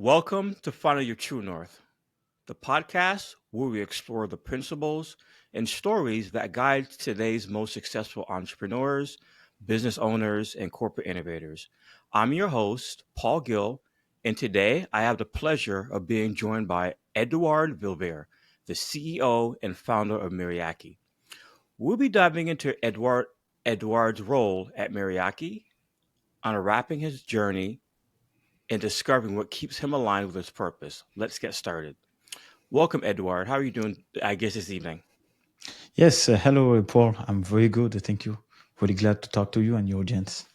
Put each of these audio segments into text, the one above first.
Welcome to Finding Your True North, the podcast where we explore the principles and stories that guide today's most successful entrepreneurs, business owners, and corporate innovators. I'm your host, Paul Gill, and today I have the pleasure of being joined by Edouard Vilver, the CEO and founder of Meriaky. We'll be diving into Edouard's role at Meriaky, unwrapping his journey and discovering what keeps him aligned with his purpose. Let's get started. Welcome, Edward. How are you doing, I guess, this evening? Yes, hello, Paul. I'm very good. Thank you. Really glad to talk to you and your audience.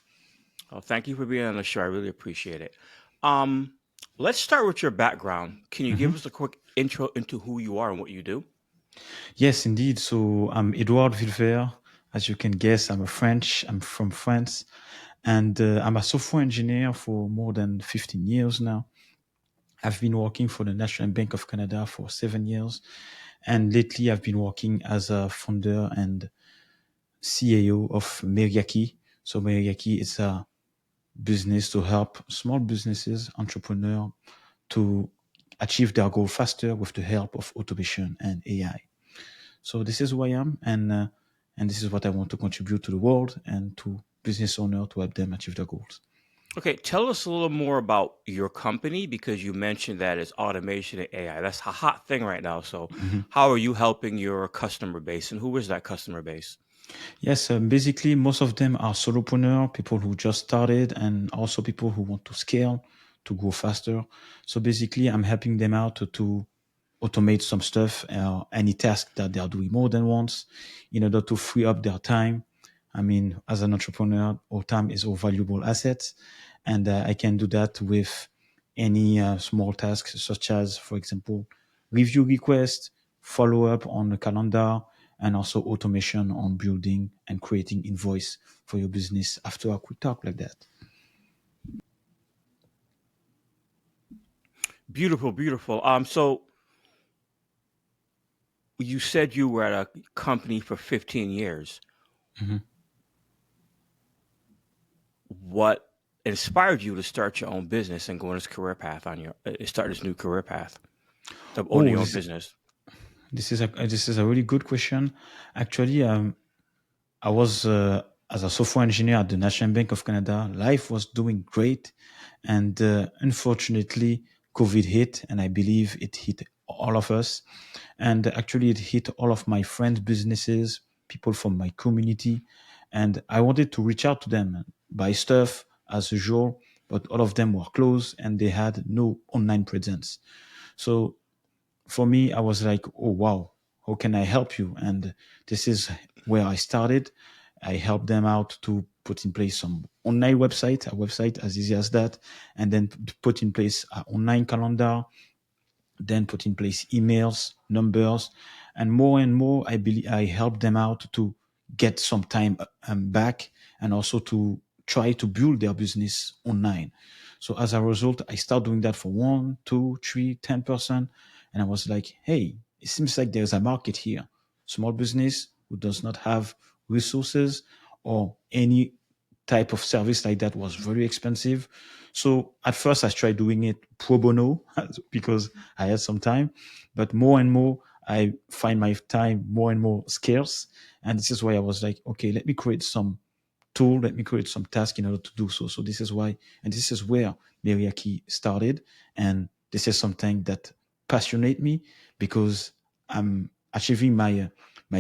Oh, thank you for being on the show. I really appreciate it. Um, let's start with your background. Can you give Mhm. us a quick intro into who you are and what you do? Yes, indeed. So I'm Edouard Vilver. As you can guess, I'm a French. I'm from France, and I'm a software engineer for more than 15 years now. I've been working for the National Bank of Canada for 7 years, and lately I've been working as a founder and CAO of Meriaky. So Meriaky is a business to help small businesses, entrepreneurs to achieve their goal faster with the help of automation and AI. So this is who I am, and this is what I want to contribute to the world and to business owners to help them achieve their goals. Okay, tell us a little more about your company because you mentioned that it's automation and AI. That's a hot thing right now. So, Mhm. how are you helping your customer base, and who is that customer base? Yes, basically most of them are solopreneur, people who just started, and also people who want to scale to go faster. So basically, I'm helping them out to automate some stuff, any task that they are doing more than once, in order to free up their time. I mean, as an entrepreneur, our time is our valuable asset, and I can do that with any small tasks, such as, for example, review request, follow up on the calendar, and also automation on building and creating invoice for your business after a quick talk like that. Beautiful, beautiful. So you said you were at a company for 15 years. Mhm. What inspired you to start your own business and go on this career path on your start this new career path of owning Oh, your own business? this is a really good question. Actually, I was as a software engineer at the National Bank of Canada. Life was doing great, and unfortunately, COVID hit, and I believe it hit all of us. And actually, it hit all of my friends' businesses, people from my community, and I wanted to reach out to them and buy stuff as usual, but all of them were closed and they had no online presence. So for me, I was like, oh, wow, how can I help you? And this is where I started. I helped them out to put in place some online website, a website as easy as that, and then put in place an online calendar, then put in place emails, numbers, and more. I believe I help them out to get some time back and also to try to build their business online. So as a result, I start doing that for 1, 2, 3, 10%. And I was like, hey, it seems like there's a market here. Small business who does not have resources or any type of service like that was very expensive. So at first I tried doing it pro bono because I had some time, but more and more I find my time more and more scarce. And this is why I was like, okay, let me create some tool, let me create some task in order to do so. So this is why, and this is where Meriaki started. And this is something that passionate me because I'm achieving my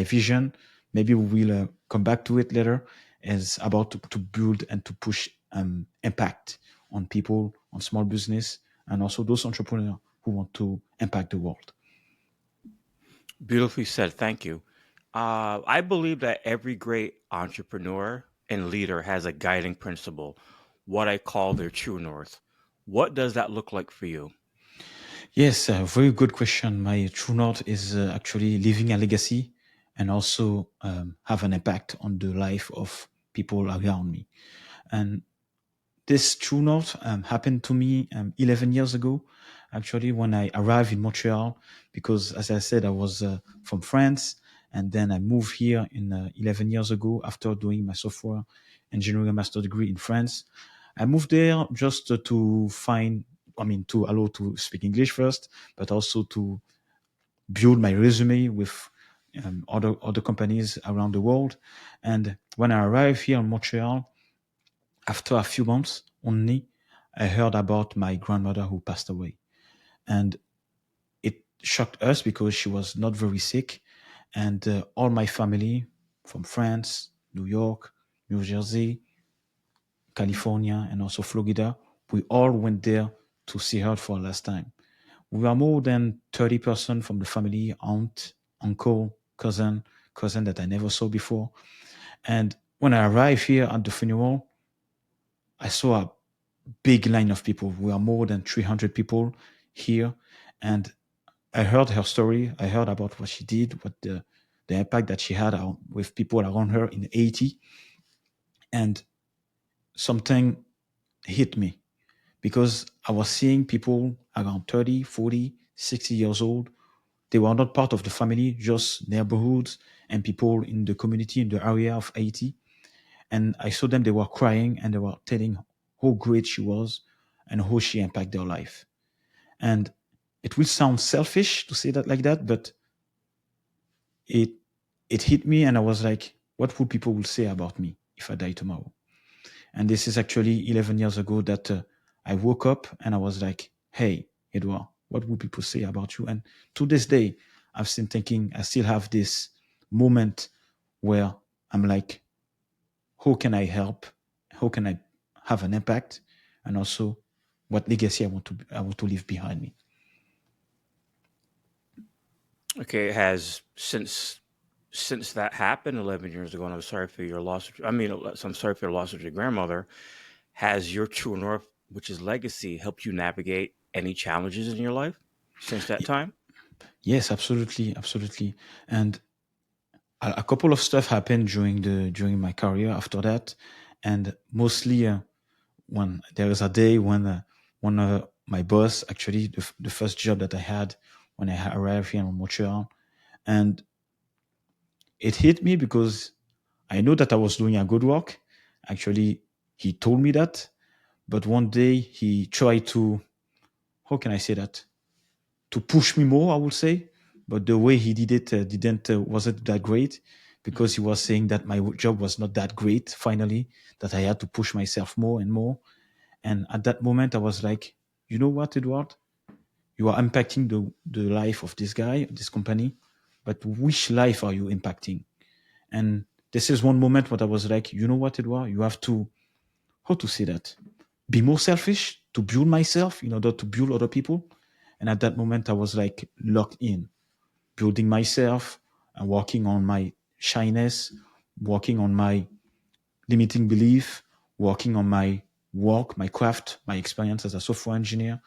vision. Maybe we will come back to it later. Is about to build and to push impact on people, on small business, and also those entrepreneurs who want to impact the world. Beautifully said. Thank you. I believe that every great entrepreneur and leader has a guiding principle, what I call their true north. What does that look like for you? Yes, a very good question. My true north is actually leaving a legacy and also have an impact on the life of people around me. And this true north happened to me 11 years ago, actually, when I arrived in Montreal, because as I said, I was from France. And then I moved here in 11 years ago after doing my software engineering master degree in France. I moved there just to find to allow to speak English first, but also to build my resume with other companies around the world. And when I arrived here in Montreal, after a few months only, I heard about my grandmother who passed away, and it shocked us because she was not very sick, and all my family from France, New York, New Jersey, California, and also Florida, we all went there to see her for the last time. We were more than 30% from the family, aunt, uncle, cousin that I never saw before. And when I arrived here at the funeral, I saw a big line of people. We are more than 300 people here. And I heard her story. I heard about what she did, what the impact that she had with people around her in Haiti. And something hit me because I was seeing people around 30, 40, 60 years old. They were not part of the family, just neighborhoods and people in the community in the area of Haiti. And I saw them, they were crying and they were telling how great she was and how she impacted their life. And it will sound selfish to say that like that, but it it hit me and I was like, what would people will say about me if I die tomorrow? And this is actually 11 years ago that I woke up and I was like, hey, Edouard, what would people say about you? And to this day, I've still thinking, I still have this moment where I'm like, how can I help? How can I have an impact? And also, what legacy I want to leave behind me. Okay, it has since that happened 11 years ago, and I'm sorry for your loss. I mean, I'm sorry for your loss of your grandmother. Has your true north, which is legacy, helped you navigate any challenges in your life since that Y- time? Yes, absolutely, absolutely. And a couple of stuff happened during my career after that, and mostly when there was a day when my boss, actually the first job that I had when I arrived here in Montreal, and it hit me because I know that I was doing a good work. Actually, he told me that, but one day he tried to, how can I say that, to push me more, I would say. But the way he did it didn't wasn't that great because he was saying that my job was not that great. Finally, that I had to push myself more and more. And at that moment, I was like, you know what, Edward? You are impacting the life of this guy, this company, but which life are you impacting? And this is one moment what I was like, you know what, Edward? You have to, how to say that? Be more selfish to build myself in order to build other people. And at that moment, I was like locked in, building myself and working on my shyness, working on my limiting belief, working on my work, my craft, my experience as a software engineer,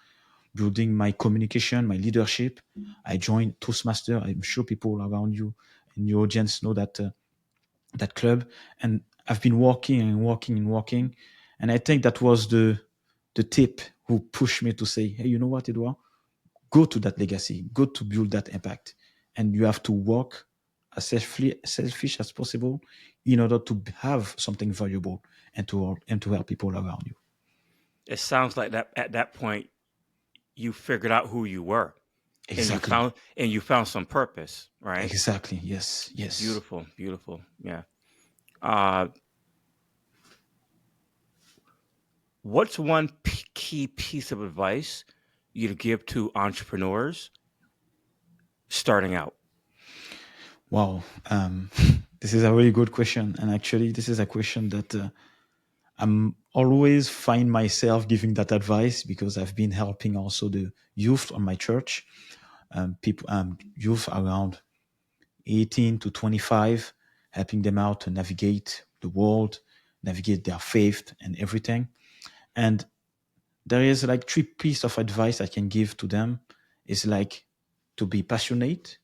building my communication, my leadership. I joined Toastmaster. I'm sure people around you in your audience know that club, and I've been walking and walking and walking, and I think that was the tip who pushed me to say, hey, you know what, Edouard, go to that legacy, go to build that impact, and you have to work as selfish as possible in order to have something valuable and to help people around you. It sounds like that at that point you figured out who you were, and Exactly. you found some purpose, right? Exactly. Yes. Yes. Beautiful, beautiful. Yeah. Uh, what's one key piece of advice you'd give to entrepreneurs starting out? Wow. This is a really good question, and actually, this is a question that I'm always find myself giving that advice because I've been helping also the youth on my church, people, youth around 18 to 25, helping them out to navigate the world, navigate their faith and everything. And there is like three pieces of advice I can give to them. Is like to be passionate,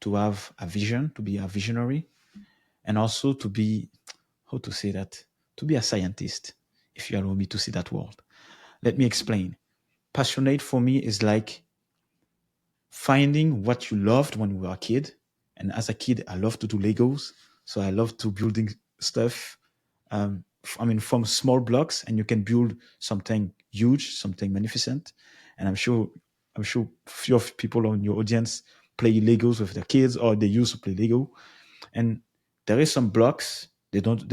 to have a vision, to be a visionary, and also to be, how to say that, to be a scientist, if you allow me to see that word. Let me explain. Passionate for me is like finding what you loved when you were a kid. And as a kid, I love to do Legos. So I love to building stuff I mean, from small blocks, and you can build something huge, something magnificent. And I'm sure few of people on your audience play Legos with their kids, or they used to play Lego. And there is some blocks, they don't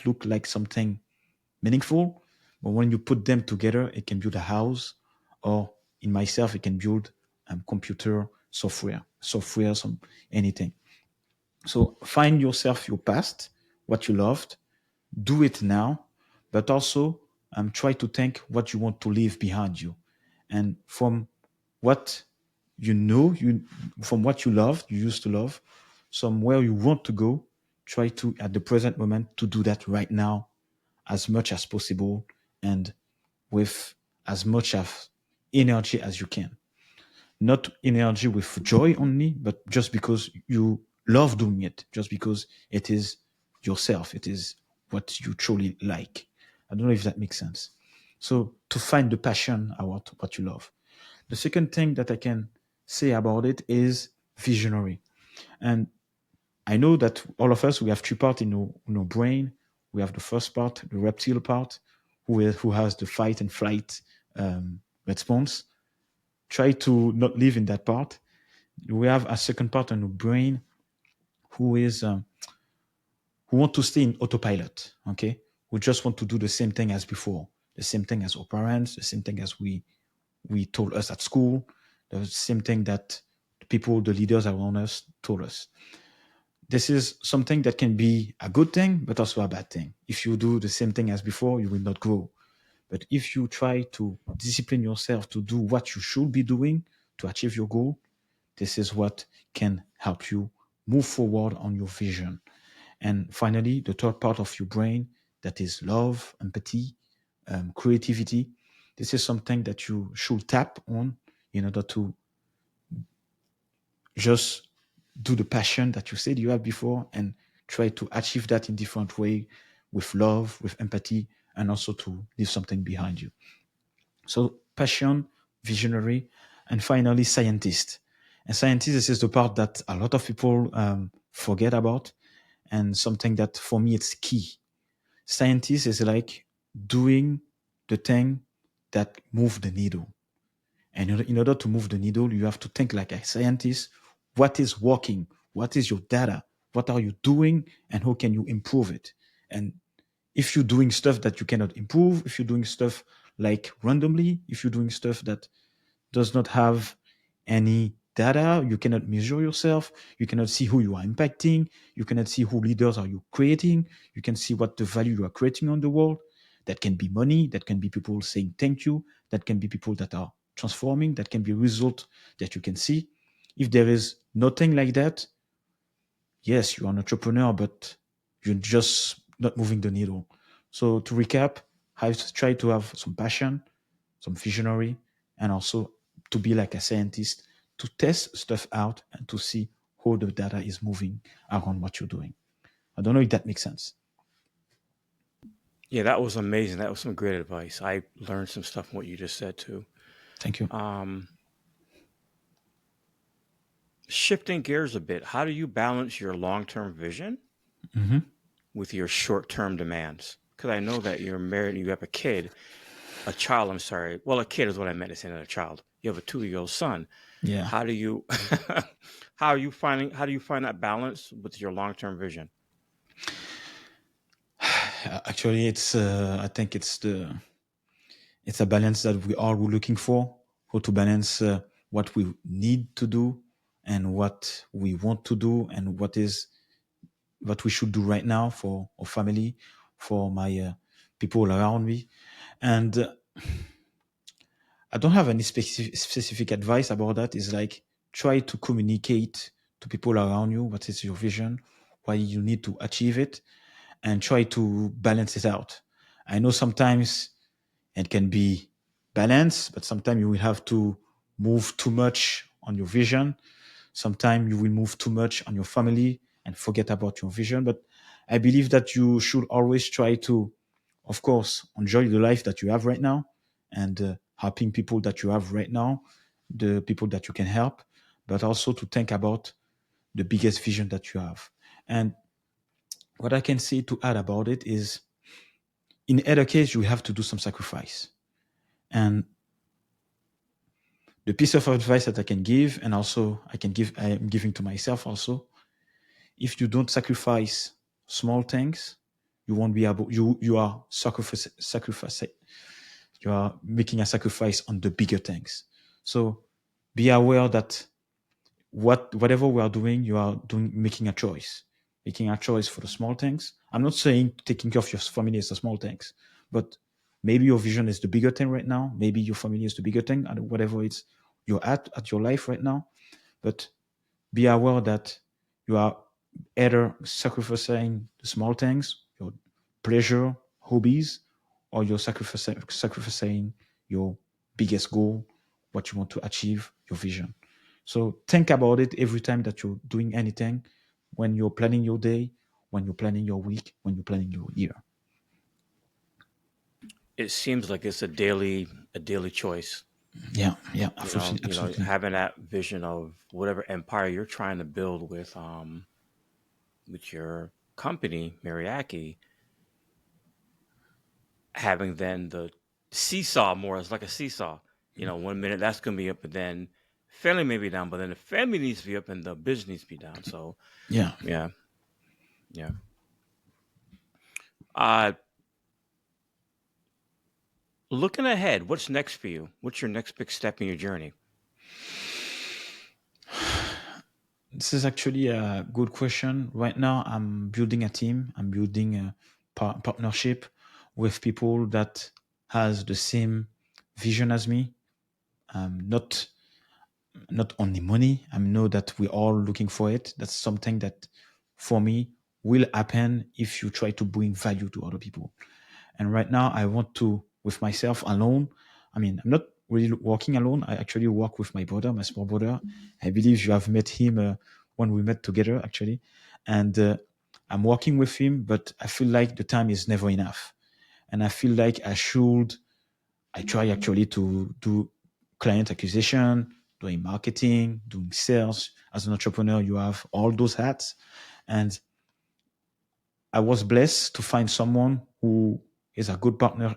look like something meaningful, but when you put them together, it can build a house, or in myself, it can build computer software, some anything. So find yourself your past, what you loved, do it now, but also try to think what you want to leave behind you, and from what you know, you from what you loved, you used to love, somewhere you want to go. Try to at the present moment to do that right now, as much as possible, and with as much of energy as you can. Not energy with joy only, but just because you love doing it, just because it is yourself, it is what you truly like. I don't know if that makes sense. So to find the passion about what you love. The second thing that I can say about it is visionary. And I know that all of us, we have three parts in our brain. We have the first part, the reptile part, who has the fight and flight response. Try to not live in that part. We have a second part in the brain who is who want to stay in autopilot. Okay, who just want to do the same thing as before, the same thing as our parents, the same thing as we told us at school, the same thing that the people, the leaders around us told us. This is something that can be a good thing, but also a bad thing. If you do the same thing as before, you will not grow. But if you try to discipline yourself to do what you should be doing to achieve your goal, this is what can help you move forward on your vision. And finally, the third part of your brain, that is love, empathy, creativity. This is something that you should tap on in order to just do the passion that you said you had before, and try to achieve that in different way, with love, with empathy, and also to leave something behind you. So passion, visionary, and finally scientist. And scientist, this is the part that a lot of people forget about, and something that for me it's key. Scientist is like doing the thing that move the needle. And in order to move the needle, you have to think like a scientist. What is working? What is your data? What are you doing? And how can you improve it? And if you're doing stuff that you cannot improve, if you're doing stuff like randomly, if you're doing stuff that does not have any data, you cannot measure yourself, you cannot see who you are impacting, you cannot see who leaders are you creating, you can see what the value you are creating on the world. That can be money, that can be people saying thank you, that can be people that are transforming, that can be result that you can see. If there is nothing like that, yes, you're an entrepreneur, but you're just not moving the needle. So to recap, I try to have some passion, some visionary, and also to be like a scientist, to test stuff out and to see how the data is moving around what you're doing. I don't know if that makes sense. Yeah, that was amazing. That was some great advice. I learned some stuff from what you just said too. Thank you. Um, Shifting gears a bit, how do you balance your long-term vision Hmm. with your short-term demands? Because I know that you're married and you have a kid, a child. I'm sorry. Well, a kid is what I meant to say, not a child. You have a 2-year-old son. Yeah. How do you, how do you find that balance with your long-term vision? Actually, I think it's a balance that we are looking for, how to balance what we need to do and what we want to do, and what we should do right now for our family, for my people around me. And I don't have any specific advice about that. It's like try to communicate to people around you what is your vision, why you need to achieve it, and try to balance it out. I know sometimes it can be balanced, but sometimes you will have to move too much on your vision. Sometimes you will move too much on your family and forget about your vision. But I believe that you should always try to, of course, enjoy the life that you have right now, and helping people that you have right now, the people that you can help, but also to think about the biggest vision that you have. And what I can say to add about it is, in either case, you have to do some sacrifice. And the piece of advice that I can give, and also I am giving to myself also, if you don't sacrifice small things, you won't be able. You are sacrifice. You are making a sacrifice on the bigger things. So be aware that whatever we are doing, you are doing making a choice, making a choice for the small things. I'm not saying taking care of your family is the small things, but maybe your vision is the bigger thing right now. Maybe your family is the bigger thing, and whatever it's you're at your life right now. But be aware that you are either sacrificing the small things, your pleasure, hobbies, or you're sacrificing your biggest goal, what you want to achieve, your vision. So think about it every time that you're doing anything, when you're planning your day, when you're planning your week, when you're planning your year. It seems like it's a daily choice. Yeah, yeah, absolutely, absolutely. Having that vision of whatever empire you're trying to build with your company, Meriaky, having then the seesaw more as like a seesaw. One minute that's gonna be up, but then family may be down, but then the family needs to be up and the business needs to be down. So Yeah. yeah, yeah. Uh Looking ahead, what's next for you? What's your next big step in your journey? This is actually a good question. Right now, I'm building a team. I'm building a partnership with people that has the same vision as me. Not only money. I know that we're all looking for it. That's something that, for me, will happen if you try to bring value to other people. And right now, I want to, with myself alone. I mean, I'm not really working alone. I actually work with my brother, my small brother. I believe you have met him when we met together, actually. And I'm working with him, but I feel like the time is never enough. And I feel like I try actually to do client acquisition, doing marketing, doing sales. As an entrepreneur, you have all those hats. And I was blessed to find someone who is a good partner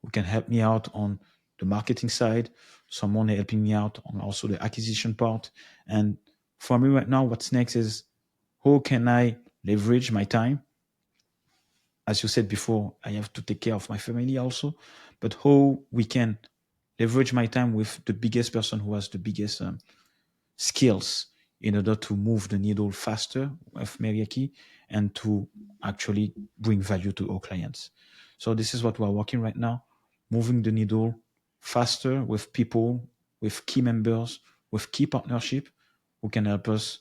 who can help me out on the marketing side, someone helping me out on also the acquisition part. And for me right now, what's next is, how can I leverage my time? As you said before, I have to take care of my family also, but how we can leverage my time with the biggest person who has the biggest skills in order to move the needle faster with Meriaky and to actually bring value to our clients. So this is what we're working right now, moving the needle faster with people, with key members, with key partnership who can help us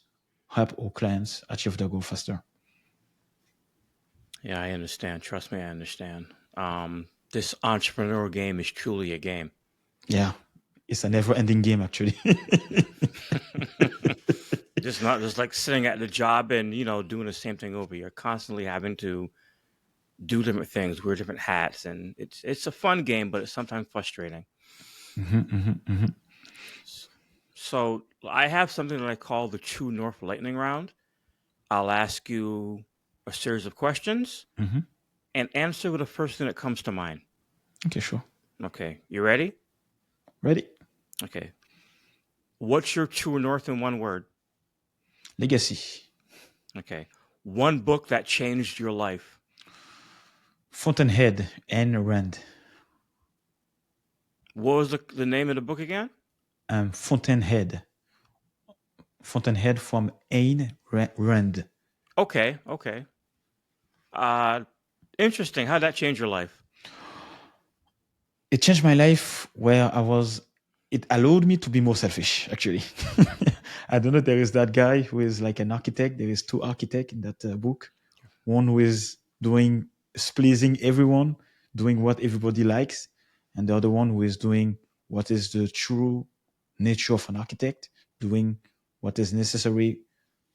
help our clients achieve their goal faster. Yeah, I understand. Trust me, I understand. This entrepreneurial game is truly a game. Yeah, it's a never-ending game actually. Just not just like sitting at the job and doing the same thing over. You're constantly having to do different things, wear different hats, and it's a fun game, but it's sometimes frustrating. Mhm, mhm, mhm. So I have something that I call the True North Lightning Round. I'll ask you a series of questions Mhm. and answer with the first thing that comes to mind. Okay, sure. Okay, you ready? Ready? Okay. What's your true north in one word? Legacy. Okay. One book that changed your life. Fountainhead and Rand. What was the name of the book again? Fountainhead. Fountainhead from Ayn Rand. Okay, okay. Uh Interesting. How'd that change your life? It changed my life where I was, it allowed me to be more selfish, actually. I don't know, there is that guy who is like an architect. There is two architects in that book. One who is is pleasing everyone, doing what everybody likes, and the other one who is doing what is the true nature of an architect, doing what is necessary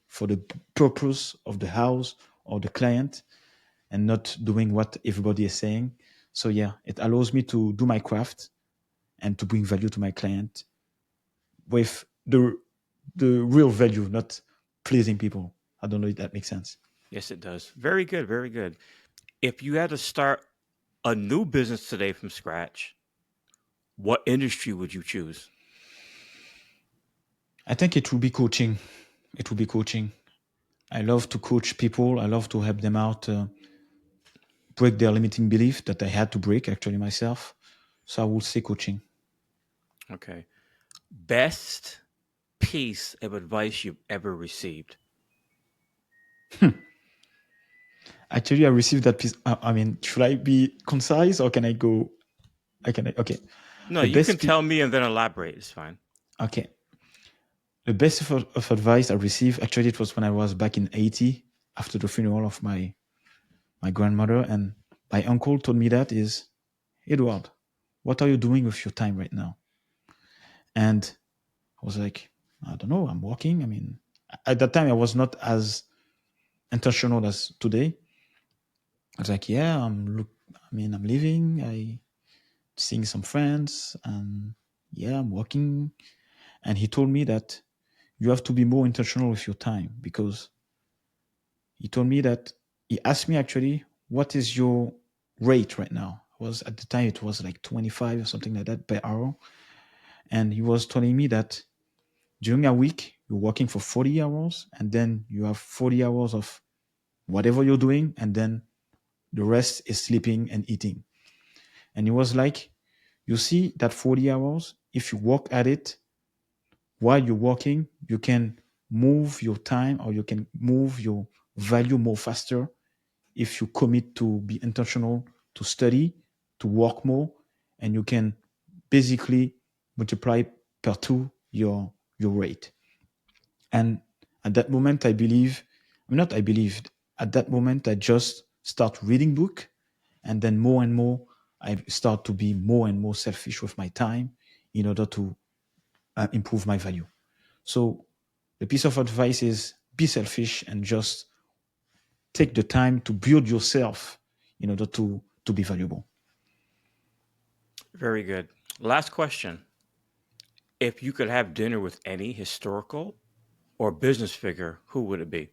for the purpose of the house or the client, and not doing what everybody is saying. So yeah, it allows me to do my craft and to bring value to my client with the real value, not pleasing people. I don't know if that makes sense. Yes, it does. Very good. Very good. If you had to start a new business today from scratch, what industry would you choose? I think it will be coaching. It will be coaching. I love to coach people. I love to help them out, break their limiting belief that I had to break actually myself. So I will say coaching. Okay. Best piece of advice you've ever received? Actually, I received that piece. I mean, should I be concise or can I go? I can. Okay. No, The you can best. tell me and then elaborate. It's fine. Okay. The best of advice I received. Actually, it was when I was back in Haiti after the funeral of my grandmother, and my uncle told me that is, Edward, what are you doing with your time right now? And I was like, I don't know. I'm working. I mean, at that time, I was not as intentional as today. I was like, yeah, I'm living. I seeing some friends, and yeah, I'm working. And he told me that you have to be more intentional with your time because he told me that he asked me actually, what is your rate right now? Was at the time it was like 25 or something like that per hour, and he was telling me that during a week you're working for 40 hours, and then you have 40 hours of whatever you're doing, and then the rest is sleeping and eating. And he was like, you see that 40 hours, if you work at it while you're working, you can move your time or you can move your value more faster if you commit to be intentional, to study, to work more, and you can basically multiply per two your rate. And at that moment, not I believed, at that moment, I just start reading book, and then more and more, I start to be more and more selfish with my time in order to improve my value. So the piece of advice is be selfish and just take the time to build yourself in order to be valuable. Very good. Last question. If you could have dinner with any historical or business figure, who would it be?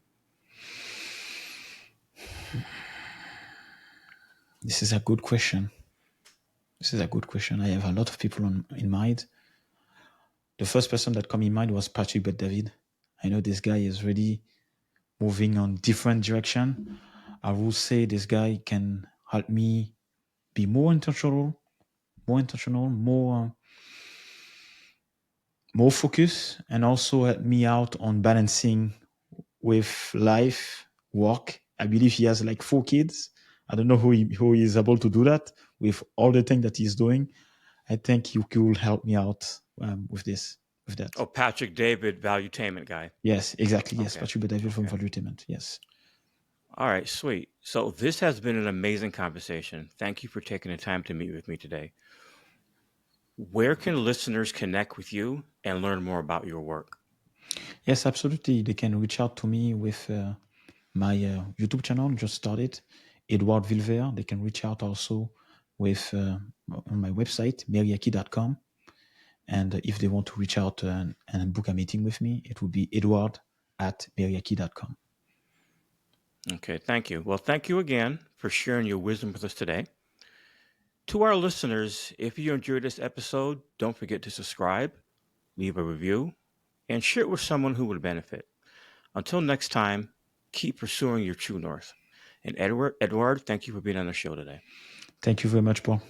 This is a good question. This is a good question. I have a lot of people in mind. The first person that come in mind was Patrick Bet David. I know this guy is really moving on different direction. I will say this guy can help me be more intentional, more focus, and also help me out on balancing with life, work. I believe he has like 4 kids. I don't know who he is able to do that with all the things that he's doing. I think you could help me out with that. Oh, Patrick David, Valuetainment guy. Yes, exactly. Yes, Okay. Patrick David from Okay. Valuetainment. Yes. All right, sweet. So this has been an amazing conversation. Thank you for taking the time to meet with me today. Where can listeners connect with you and learn more about your work? Yes, absolutely. They can reach out to me with my YouTube channel, just started, Edouard Vilver. They can reach out also with on my website, Meriaky.com. And if they want to reach out and book a meeting with me, it would be Edward@Meriaky.com. Okay, thank you. Well, thank you again for sharing your wisdom with us today. To our listeners, if you enjoyed this episode, don't forget to subscribe, leave a review, and share it with someone who would benefit. Until next time, keep pursuing your true north. And Edward, thank you for being on the show today. Thank you very much, Paul.